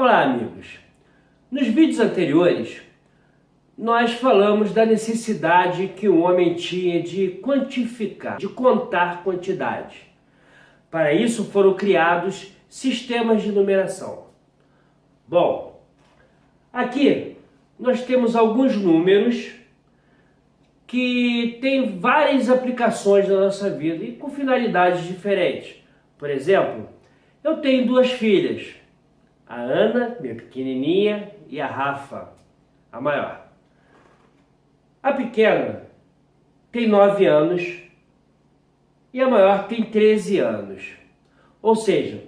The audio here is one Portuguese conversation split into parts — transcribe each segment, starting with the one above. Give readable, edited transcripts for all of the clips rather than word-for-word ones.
Olá, amigos! Nos vídeos anteriores, nós falamos da necessidade que o homem tinha de quantificar, de contar quantidade. Para isso foram criados sistemas de numeração. Bom, aqui nós temos alguns números que têm várias aplicações na nossa vida e com finalidades diferentes. Por exemplo, eu tenho duas filhas. A Ana, minha pequenininha, e a Rafa, a maior. A pequena tem 9 anos e a maior tem 13 anos. Ou seja,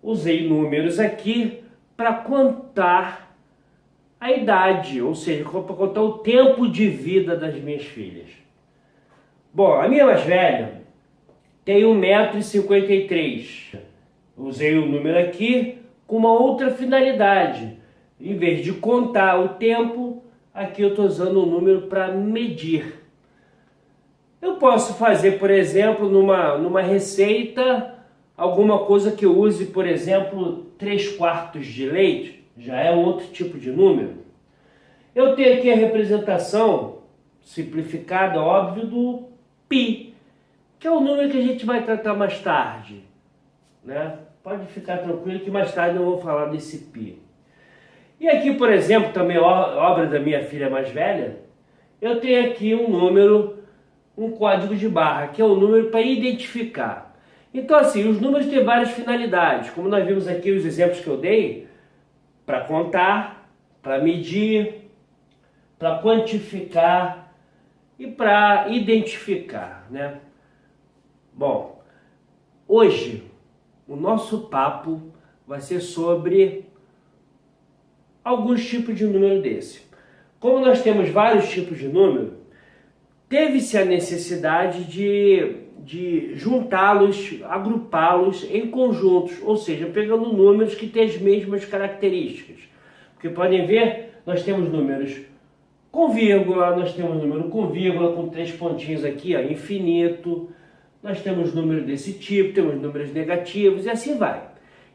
usei números aqui para contar a idade, ou seja, para contar o tempo de vida das minhas filhas. Bom, a minha mais velha tem 1,53 m. Usei o número aqui com uma outra finalidade. Em vez de contar o tempo, aqui eu estou usando o número para medir. Eu posso fazer, por exemplo, numa receita, alguma coisa que eu use, por exemplo, 3/4 de leite, já é um outro tipo de número. Eu tenho aqui a representação simplificada, óbvio, do π, que é o número que a gente vai tratar mais tarde, né? Pode ficar tranquilo que mais tarde eu vou falar desse π. E aqui, por exemplo, também obra da minha filha mais velha, eu tenho aqui um número, um código de barra, que é o número para identificar. Então assim, os números têm várias finalidades, como nós vimos aqui os exemplos que eu dei, para contar, para medir, para quantificar e para identificar, né? Bom, hoje o nosso papo vai ser sobre alguns tipos de número desse. Como nós temos vários tipos de número, teve-se a necessidade de juntá-los, agrupá-los em conjuntos, ou seja, pegando números que têm as mesmas características. Porque podem ver, nós temos números com vírgula, nós temos número com vírgula, com 3 pontinhos aqui, ó, infinito. Nós temos números desse tipo, temos números negativos e assim vai.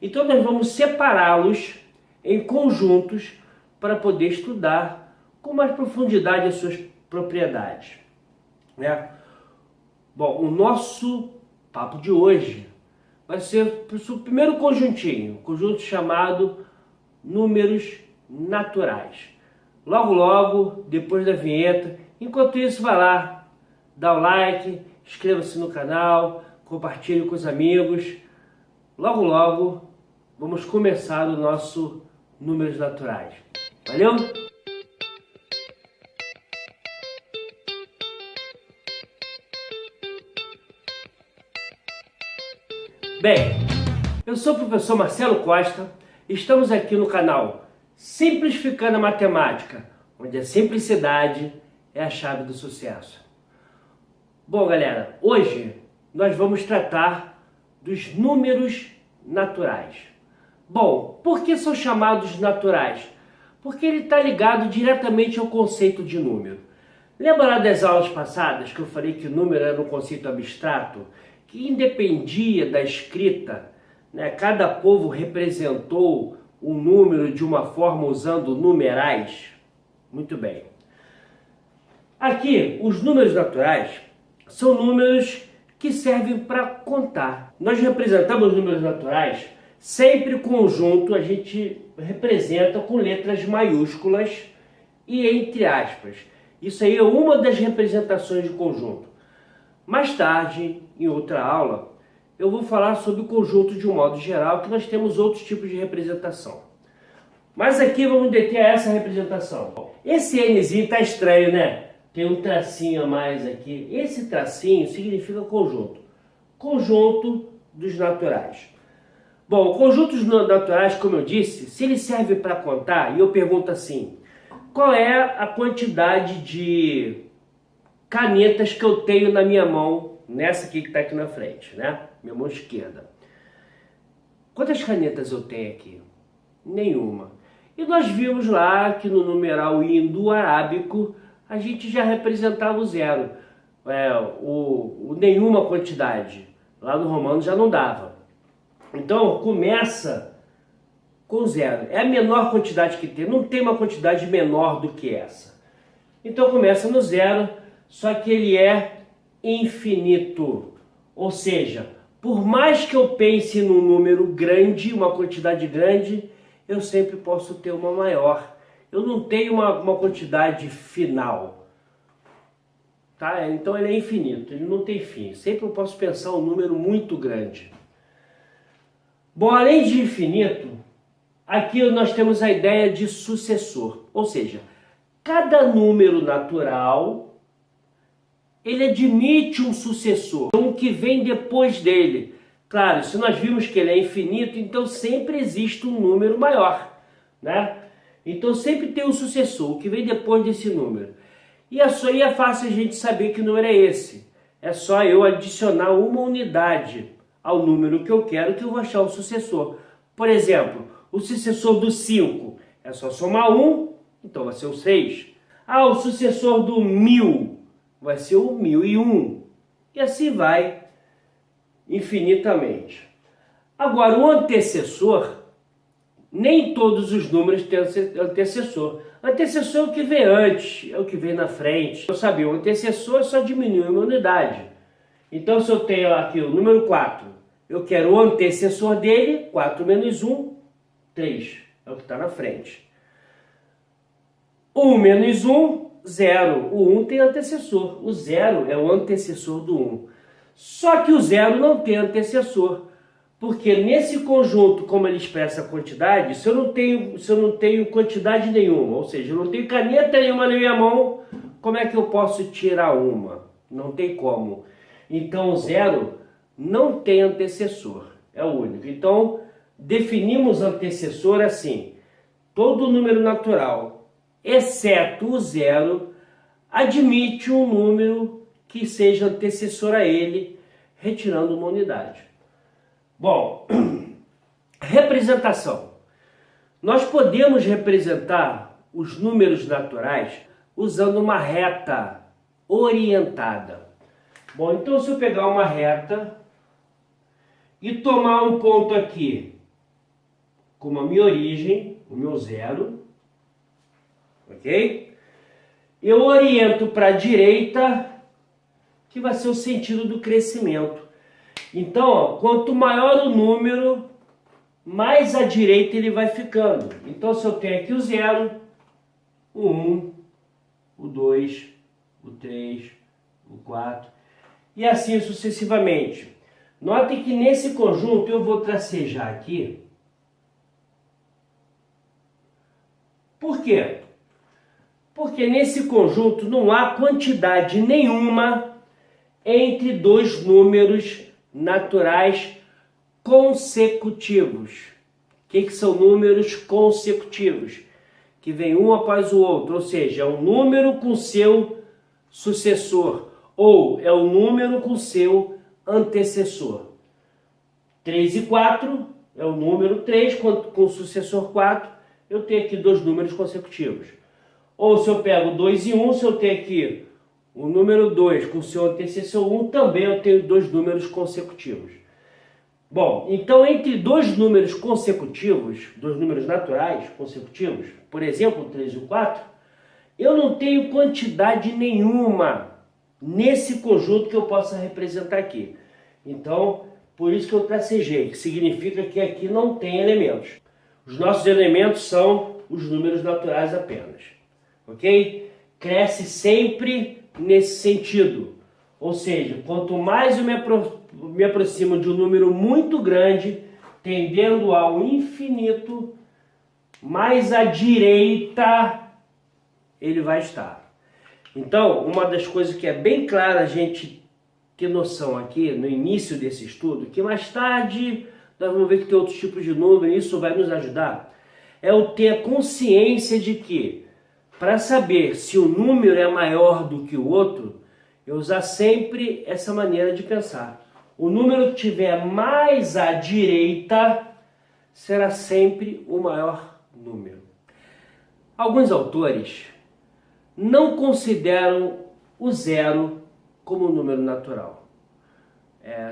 Então nós vamos separá-los em conjuntos para poder estudar com mais profundidade as suas propriedades, né? Bom, o nosso papo de hoje vai ser o primeiro conjuntinho, um conjunto chamado números naturais. Logo, logo, depois da vinheta. Enquanto isso, vai lá, dá o like, inscreva-se no canal, compartilhe com os amigos. Logo, logo, vamos começar o nosso números naturais. Valeu? Bem, eu sou o professor Marcelo Costa. Estamos aqui no canal Simplificando a Matemática, onde a simplicidade é a chave do sucesso. Bom, galera, hoje nós vamos tratar dos números naturais. Bom, por que são chamados naturais? Porque ele está ligado diretamente ao conceito de número. Lembra lá das aulas passadas que eu falei que o número era um conceito abstrato, que independia da escrita, né? Cada povo representou um número de uma forma usando numerais? Muito bem. Aqui, os números naturais são números que servem para contar. Nós representamos números naturais sempre conjunto, a gente representa com letras maiúsculas e entre aspas. Isso aí é uma das representações de conjunto. Mais tarde, em outra aula, eu vou falar sobre o conjunto de um modo geral, que nós temos outros tipos de representação. Mas aqui vamos deter a essa representação. Esse Nzinho tá estranho, né? Tem um tracinho a mais aqui. Esse tracinho significa conjunto. Conjunto dos naturais. Bom, conjuntos naturais, como eu disse, se ele serve para contar, e eu pergunto assim, qual é a quantidade de canetas que eu tenho na minha mão, nessa aqui que está aqui na frente, né? Minha mão esquerda. Quantas canetas eu tenho aqui? Nenhuma. E nós vimos lá que no numeral indo-arábico a gente já representava o zero, nenhuma quantidade. Lá no romano já não dava. Então começa com com zero. É a menor quantidade que tem, não tem uma quantidade menor do que essa. Então começa no zero, só que ele é infinito. Ou seja, por mais que eu pense num número grande, uma quantidade grande, eu sempre posso ter uma maior. Eu não tenho uma quantidade final. Tá? Então ele é infinito, ele não tem fim. Sempre eu posso pensar um número muito grande. Bom, além de infinito, aqui nós temos a ideia de sucessor. Ou seja, cada número natural, ele admite um sucessor, um que vem depois dele. Claro, se nós vimos que ele é infinito, então sempre existe um número maior, né? Então sempre tem um sucessor, o que vem depois desse número. E é fácil a gente saber que número é esse. É só eu adicionar uma unidade ao número que eu quero que eu vou achar o sucessor. Por exemplo, o sucessor do 5 é só somar 1, então vai ser o 6. Ah, o sucessor do 1000 vai ser o 1001. E assim vai infinitamente. Agora, o antecessor, nem todos os números têm antecessor. Antecessor é o que vem antes, é o que vem na frente. Eu sabia, o antecessor só diminui uma unidade. Então, se eu tenho aqui o número 4, eu quero o antecessor dele, 4 menos 1, 3. É o que está na frente. 1 menos 1, 0. O 1 tem antecessor. O 0 é o antecessor do 1. Só que o 0 não tem antecessor. Porque nesse conjunto, como ele expressa a quantidade, se eu não tenho quantidade nenhuma, ou seja, eu não tenho caneta nenhuma na minha mão, como é que eu posso tirar uma? Não tem como. Então o 0 não tem antecessor, é o único. Então definimos antecessor assim: todo número natural, exceto o 0, admite um número que seja antecessor a ele, retirando uma unidade. Bom, representação. Nós podemos representar os números naturais usando uma reta orientada. Bom, então se eu pegar uma reta e tomar um ponto aqui como a minha origem, o meu 0, ok? Eu oriento para a direita, que vai ser o sentido do crescimento. Então, ó, quanto maior o número, mais à direita ele vai ficando. Então, se eu tenho aqui o 0, o 1, o 2, o 3, o 4, e assim sucessivamente. Notem que nesse conjunto eu vou tracejar aqui. Por quê? Porque nesse conjunto não há quantidade nenhuma entre dois números naturais consecutivos. O que são números consecutivos? Que vem um após o outro, ou seja, é um número com seu sucessor, ou é um número com seu antecessor. 3 e 4 é o número 3 com o sucessor 4, eu tenho aqui dois números consecutivos. Ou se eu pego 2 e 1, se eu tenho aqui o número 2 com seu antecessor 1, também eu tenho dois números consecutivos. Bom, então entre dois números consecutivos, dois números naturais consecutivos, por exemplo, 3 e 4, eu não tenho quantidade nenhuma nesse conjunto que eu possa representar aqui. Então, por isso que eu tracejei, que significa que aqui não tem elementos. Os nossos elementos são os números naturais apenas. Ok? Cresce sempre nesse sentido. Ou seja, quanto mais eu me aproximo de um número muito grande, tendendo ao infinito, mais à direita ele vai estar. Então, uma das coisas que é bem clara a gente ter noção aqui no início desse estudo, que mais tarde nós vamos ver que tem outros tipos de número e isso vai nos ajudar, é o ter a consciência de que, para saber se o número é maior do que o outro, eu usar sempre essa maneira de pensar. O número que tiver mais à direita será sempre o maior número. Alguns autores não consideram o 0 como um número natural.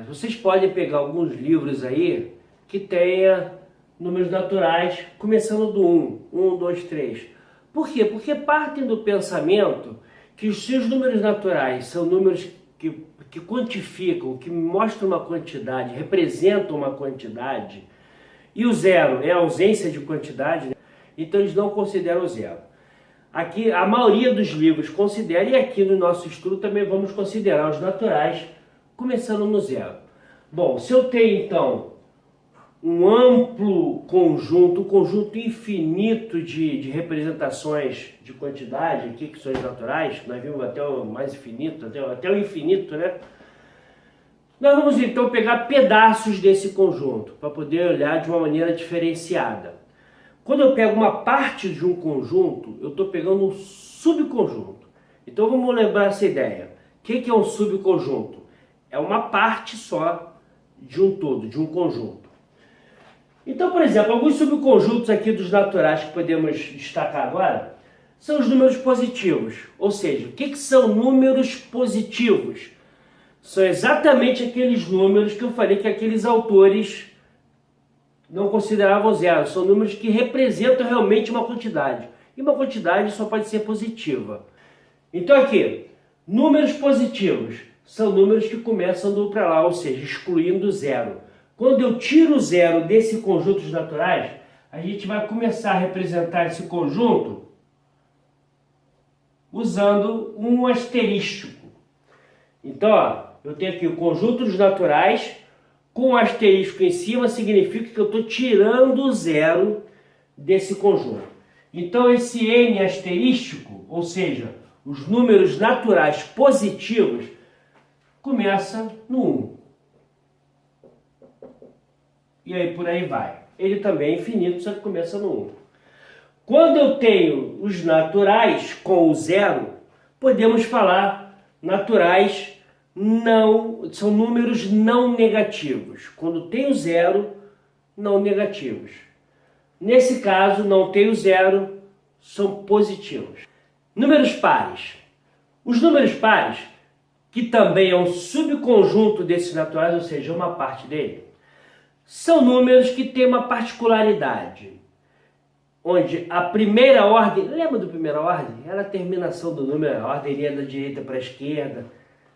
Vocês podem pegar alguns livros aí que tenha números naturais, começando do 1, 1, 2, 3. Por quê? Porque partem do pensamento que os seus números naturais são números que quantificam, que mostram uma quantidade, representam uma quantidade, e o zero é a ausência de quantidade, né? Então eles não consideram o zero. Aqui a maioria dos livros considera, e aqui no nosso estudo também vamos considerar os naturais, começando no zero. Bom, se eu tenho então um amplo conjunto, um conjunto infinito de representações de quantidade, aqui que são as naturais, nós vimos até o mais infinito, até o infinito, né? Nós vamos então pegar pedaços desse conjunto, para poder olhar de uma maneira diferenciada. Quando eu pego uma parte de um conjunto, eu estou pegando um subconjunto. Então vamos lembrar essa ideia. O que é um subconjunto? É uma parte só de um todo, de um conjunto. Então, por exemplo, alguns subconjuntos aqui dos naturais que podemos destacar agora são os números positivos. Ou seja, o que são números positivos? São exatamente aqueles números que eu falei que aqueles autores não consideravam zero. São números que representam realmente uma quantidade. E uma quantidade só pode ser positiva. Então aqui, números positivos são números que começam do para lá, ou seja, excluindo zero. Quando eu tiro o zero desse conjunto de naturais, a gente vai começar a representar esse conjunto usando um asterístico. Então, ó, eu tenho aqui o conjunto dos naturais com um asterístico em cima, significa que eu estou tirando o zero desse conjunto. Então, esse N asterístico, ou seja, os números naturais positivos, começa no 1. E aí por aí vai. Ele também é infinito, só que começa no 1. Quando eu tenho os naturais com o zero, podemos falar naturais não, são números não negativos. Quando tem o zero, não negativos. Nesse caso, não tem o zero, são positivos. Números pares. Os números pares, que também é um subconjunto desses naturais, ou seja, uma parte dele, são números que têm uma particularidade, onde a primeira ordem, lembra do primeira ordem? Era a terminação do número, a ordem iria da direita para a esquerda.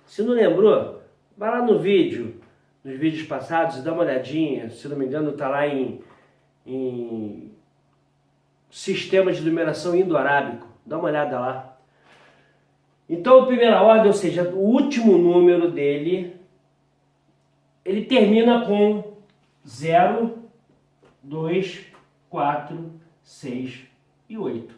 Se não lembrou, vai lá no vídeo, nos vídeos passados, e dá uma olhadinha, se não me engano está lá em sistema de numeração indo-arábico, dá uma olhada lá. Então a primeira ordem, ou seja, o último número dele, ele termina com 0, 2, 4, 6 e 8.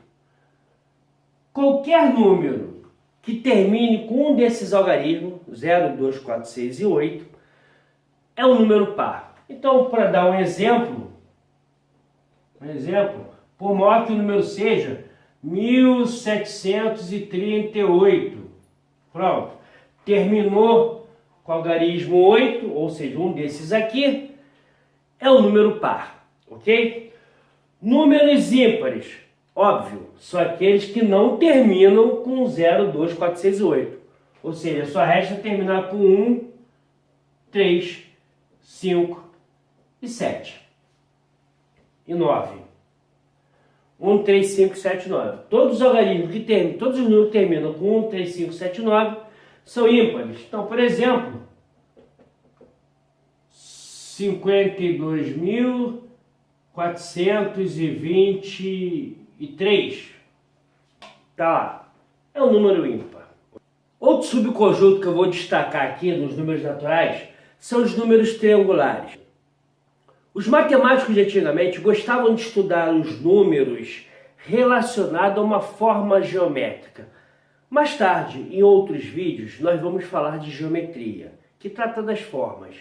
Qualquer número que termine com um desses algarismos, 0, 2, 4, 6 e 8, é um número par. Então, para dar um exemplo, por maior que o número seja 1738, pronto, terminou com o algarismo 8, ou seja, um desses aqui, é um número par, ok? Números ímpares, óbvio, são aqueles que não terminam com 0, 2, 4, 6 e 8. Ou seja, só resta terminar com 1, 3, 5 e 7. E 9. 1, 3, 5, 7, 9. Todos os algarismos que terminam, todos os números que terminam com 1, 3, 5, 7, 9 são ímpares. Então, por exemplo, 52.423. Tá lá. É um número ímpar. Outro subconjunto que eu vou destacar aqui nos números naturais são os números triangulares. Os matemáticos de antigamente gostavam de estudar os números relacionados a uma forma geométrica. Mais tarde, em outros vídeos, nós vamos falar de geometria, que trata das formas.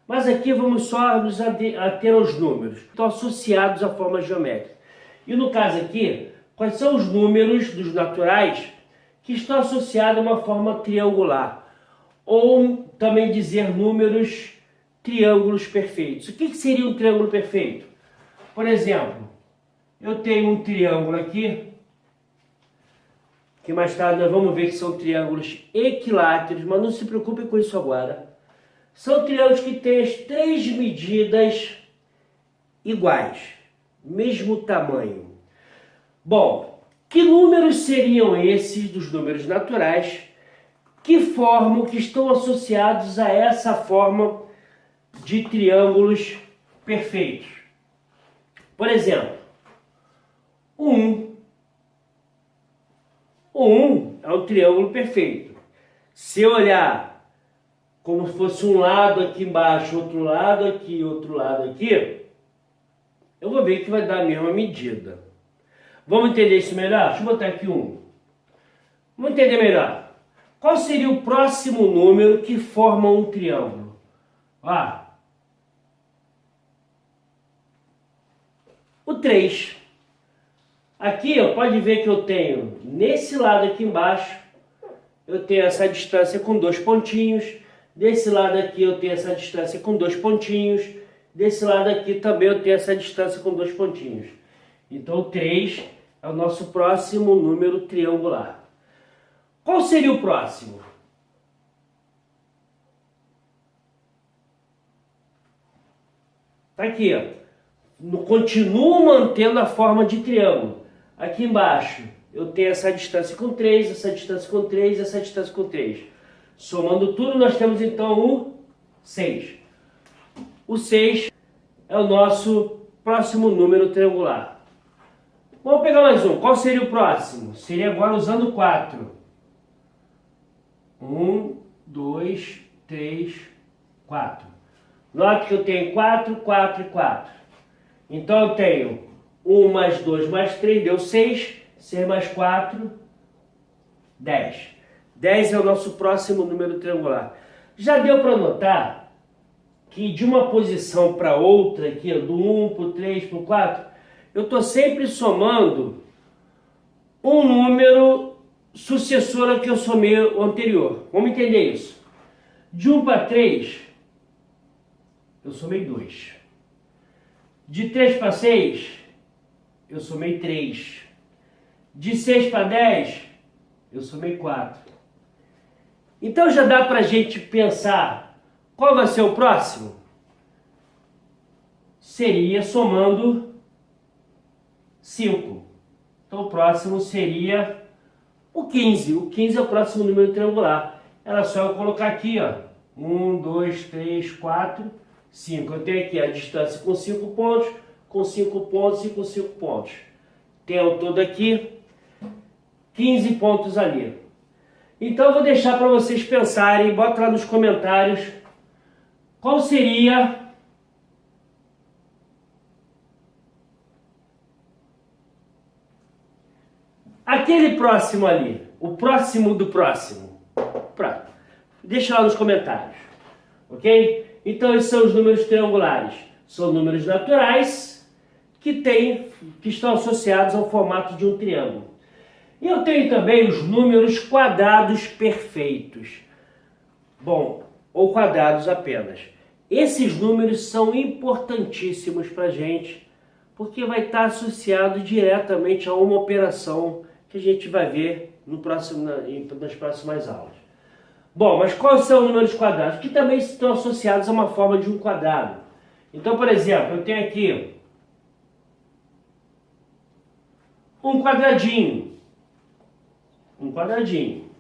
Mas aqui vamos só nos ater aos números que estão associados à forma geométrica. E no caso aqui, quais são os números dos naturais que estão associados a uma forma triangular? Ou também dizer números triângulos perfeitos. O que seria um triângulo perfeito? Por exemplo, eu tenho um triângulo aqui, que mais tarde nós vamos ver que são triângulos equiláteros, mas não se preocupe com isso agora. São triângulos que têm as três medidas iguais, mesmo tamanho. Bom, que números seriam esses dos números naturais que estão associados a essa forma de triângulos perfeitos? Por exemplo, o 1. O 1 é um triângulo perfeito. Se eu olhar como se fosse um lado aqui embaixo, outro lado aqui, outro lado aqui, eu vou ver que vai dar a mesma medida. Vamos entender isso melhor? Deixa eu botar aqui 1. Vamos entender melhor. Qual seria o próximo número que forma um triângulo? O 3. Aqui, pode ver que eu tenho, nesse lado aqui embaixo, eu tenho essa distância com 2 pontinhos. Desse lado aqui eu tenho essa distância com 2 pontinhos. Desse lado aqui também eu tenho essa distância com 2 pontinhos. Então o 3 é o nosso próximo número triangular. Qual seria o próximo? Tá aqui, continuo mantendo a forma de triângulo. Aqui embaixo eu tenho essa distância com 3, essa distância com 3, essa distância com 3. Somando tudo, nós temos então o 6. O 6 é o nosso próximo número triangular. Vamos pegar mais um. Qual seria o próximo? Seria agora usando 4. 1, 2, 3, 4. Note que eu tenho 4, 4 e 4. Então eu tenho 1 mais 2 mais 3, deu 6. 6 mais 4, 10. 10 é o nosso próximo número triangular. Já deu para notar que de uma posição para outra, aqui, do 1 para o 3 para o 4, eu estou sempre somando um número sucessor ao que eu somei o anterior. Vamos entender isso. De 1 para 3, eu somei 2. De 3 para 6, eu somei 3. De 6 para 10, eu somei 4. Então já dá para a gente pensar qual vai ser o próximo? Seria somando 5. Então o próximo seria o 15. O 15 é o próximo número triangular. Era só eu colocar aqui, 1, 2, 3, 4, 5. Eu tenho aqui a distância com 5 pontos, com 5 pontos e com 5 pontos. Tem ao todo aqui 15 pontos ali. Então eu vou deixar para vocês pensarem, bota lá nos comentários qual seria aquele próximo ali, o próximo do próximo. Pronto. Deixa lá nos comentários, ok? Então esses são os números triangulares. São números naturais que estão associados ao formato de um triângulo. E eu tenho também os números quadrados perfeitos. Bom, ou quadrados apenas. Esses números são importantíssimos para a gente, porque vai estar associado diretamente a uma operação que a gente vai ver nas próximas aulas. Bom, mas quais são os números quadrados? Que também estão associados a uma forma de um quadrado. Então, por exemplo, eu tenho aqui um quadradinho. Um quadradinho.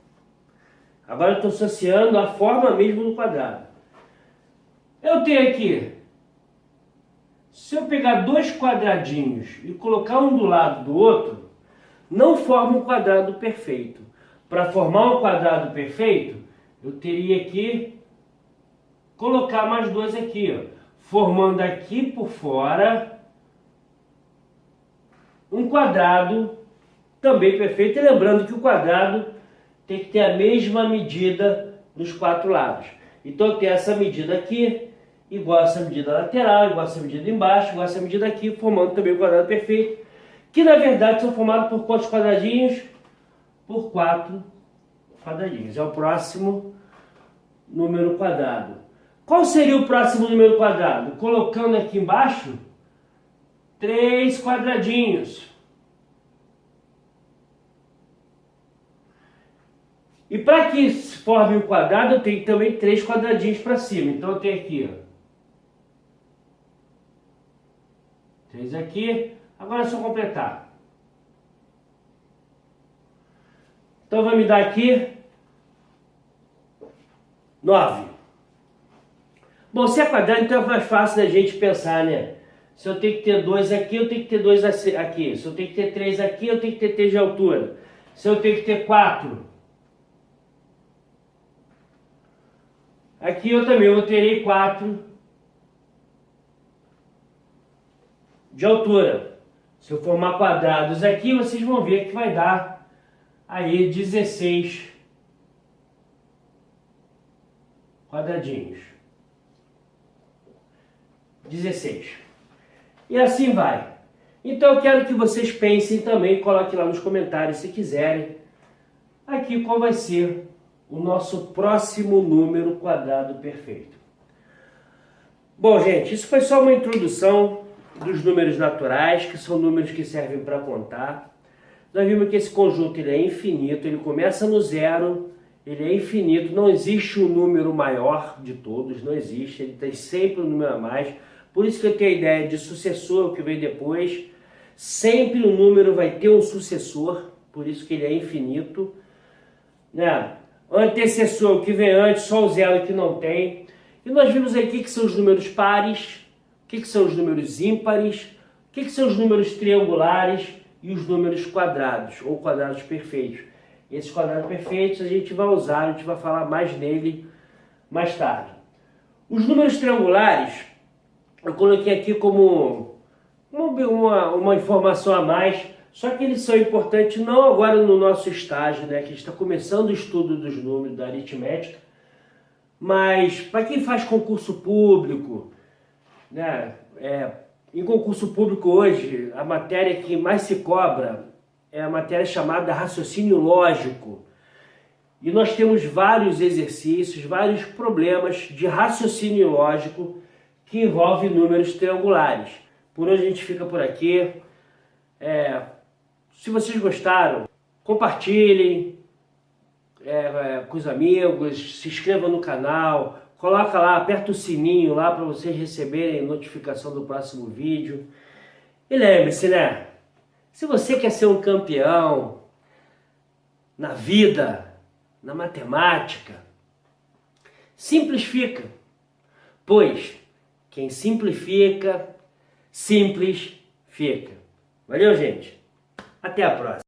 Agora eu estou associando a forma mesmo do quadrado. Eu tenho aqui, se eu pegar dois quadradinhos e colocar um do lado do outro, não forma um quadrado perfeito. Para formar um quadrado perfeito, eu teria que colocar mais dois aqui, formando aqui por fora um quadrado também perfeito. E lembrando que o quadrado tem que ter a mesma medida nos quatro lados. Então eu tenho essa medida aqui, igual a essa medida lateral, igual a essa medida embaixo, igual a essa medida aqui, formando também o quadrado perfeito, que na verdade são formados por quantos quadradinhos? Por 4 quadradinhos. É o próximo número quadrado. Qual seria o próximo número quadrado? Colocando aqui embaixo 3 quadradinhos. E para que se forme um quadrado, eu tenho também 3 quadradinhos para cima. Então eu tenho aqui, 3 aqui. Agora é só completar. Então vai me dar aqui 9. Bom, se é quadrado, então é mais fácil da gente pensar, né? Se eu tenho que ter 2 aqui, eu tenho que ter 2 aqui. Se eu tenho que ter 3 aqui, eu tenho que ter 3 de altura. Se eu tenho que ter 4 aqui, eu também terei 4 de altura. Se eu formar quadrados aqui, vocês vão ver que vai dar aí 16 quadradinhos. 16. E assim vai. Então eu quero que vocês pensem também, coloquem lá nos comentários se quiserem, aqui qual vai ser o nosso próximo número quadrado perfeito. Bom, gente, isso foi só uma introdução dos números naturais, que são números que servem para contar. Nós vimos que esse conjunto ele é infinito, ele começa no zero, ele é infinito, não existe um número maior de todos, não existe, ele tem sempre um número a mais. Por isso que eu tenho a ideia de sucessor, o que vem depois. Sempre o número vai ter um sucessor, por isso que ele é infinito. Né? Antecessor, o que vem antes, só o zero que não tem. E nós vimos aqui que são os números pares, o que são os números ímpares, o que são os números triangulares e os números quadrados, ou quadrados perfeitos. Esses quadrados perfeitos a gente vai usar, a gente vai falar mais nele mais tarde. Os números triangulares, eu coloquei aqui como uma informação a mais, só que eles são importantes não agora no nosso estágio, né, que a gente está começando o estudo dos números, da aritmética, mas para quem faz concurso público, né, em concurso público hoje, a matéria que mais se cobra é a matéria chamada raciocínio lógico. E nós temos vários exercícios, vários problemas de raciocínio lógico que envolvem números triangulares. Por hoje a gente fica por aqui. Se vocês gostaram, compartilhem com os amigos, se inscrevam no canal, coloca lá, aperta o sininho lá para vocês receberem notificação do próximo vídeo. E lembre-se, né? Se você quer ser um campeão na vida, na matemática, simplifica, pois quem simplifica, simples fica. Valeu, gente. Até a próxima.